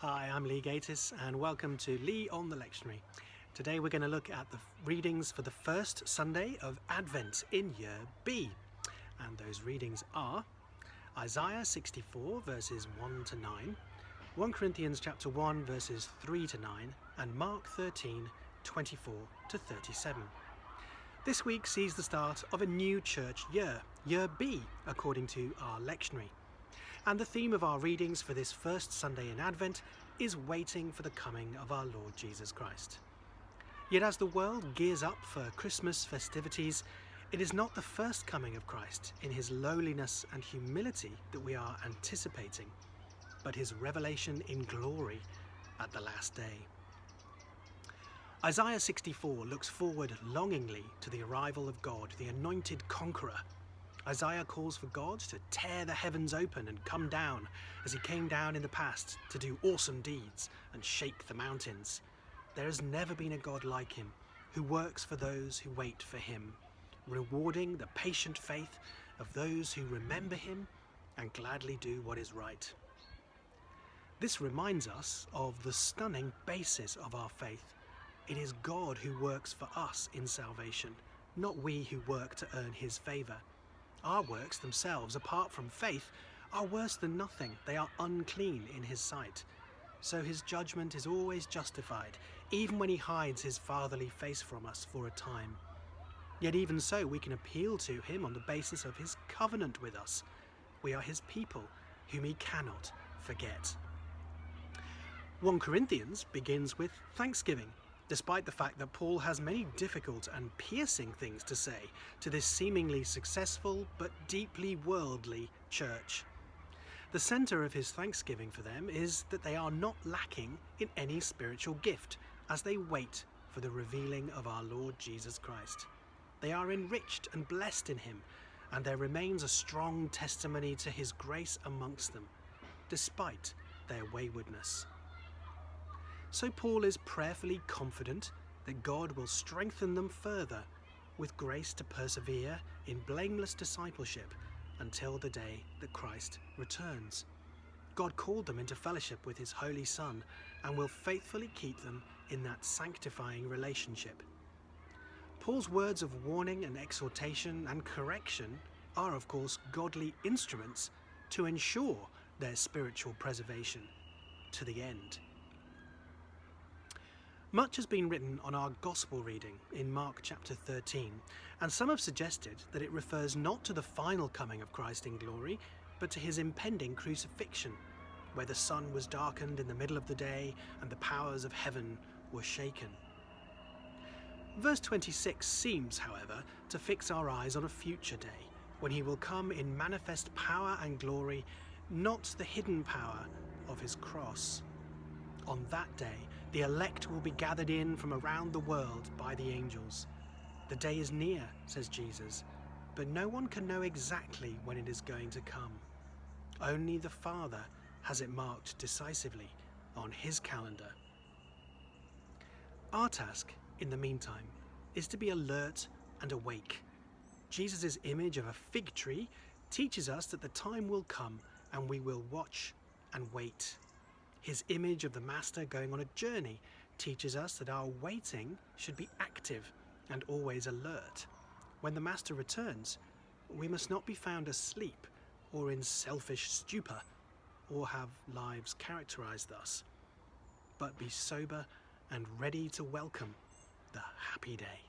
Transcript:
Hi, I'm Lee Gatis and welcome to Lee on the Lectionary. Today we're going to look at the readings for the first Sunday of Advent in Year B. And those readings are Isaiah 64 verses 1 to 9, 1 Corinthians chapter 1 verses 3 to 9, and Mark 13, 24 to 37. This week sees the start of a new church year, Year B, according to our lectionary. And the theme of our readings for this first Sunday in Advent is waiting for the coming of our Lord Jesus Christ. Yet as the world gears up for Christmas festivities, it is not the first coming of Christ in his lowliness and humility that we are anticipating, but his revelation in glory at the last day. Isaiah 64 looks forward longingly to the arrival of God, the anointed conqueror. Isaiah calls for God to tear the heavens open and come down as he came down in the past to do awesome deeds and shake the mountains. There has never been a God like him who works for those who wait for him, rewarding the patient faith of those who remember him and gladly do what is right. This reminds us of the stunning basis of our faith. It is God who works for us in salvation, not we who work to earn his favour. Our works themselves, apart from faith, are worse than nothing. They are unclean in his sight. So his judgment is always justified, even when he hides his fatherly face from us for a time. Yet even so, we can appeal to him on the basis of his covenant with us. We are his people, whom he cannot forget. 1 Corinthians begins with thanksgiving, despite the fact that Paul has many difficult and piercing things to say to this seemingly successful but deeply worldly church. The centre of his thanksgiving for them is that they are not lacking in any spiritual gift as they wait for the revealing of our Lord Jesus Christ. They are enriched and blessed in him, and there remains a strong testimony to his grace amongst them, despite their waywardness. So Paul is prayerfully confident that God will strengthen them further with grace to persevere in blameless discipleship until the day that Christ returns. God called them into fellowship with his Holy Son and will faithfully keep them in that sanctifying relationship. Paul's words of warning and exhortation and correction are, of course, godly instruments to ensure their spiritual preservation to the end. Much has been written on our Gospel reading in Mark chapter 13, and some have suggested that it refers not to the final coming of Christ in glory, but to his impending crucifixion, where the sun was darkened in the middle of the day and the powers of heaven were shaken. Verse 26 seems, however, to fix our eyes on a future day, when he will come in manifest power and glory, not the hidden power of his cross. On that day, the elect will be gathered in from around the world by the angels. The day is near, says Jesus, but no one can know exactly when it is going to come. Only the Father has it marked decisively on his calendar. Our task, in the meantime, is to be alert and awake. Jesus' image of a fig tree teaches us that the time will come and we will watch and wait. His image of the Master going on a journey teaches us that our waiting should be active and always alert. When the Master returns, we must not be found asleep or in selfish stupor or have lives characterized thus, but be sober and ready to welcome the happy day.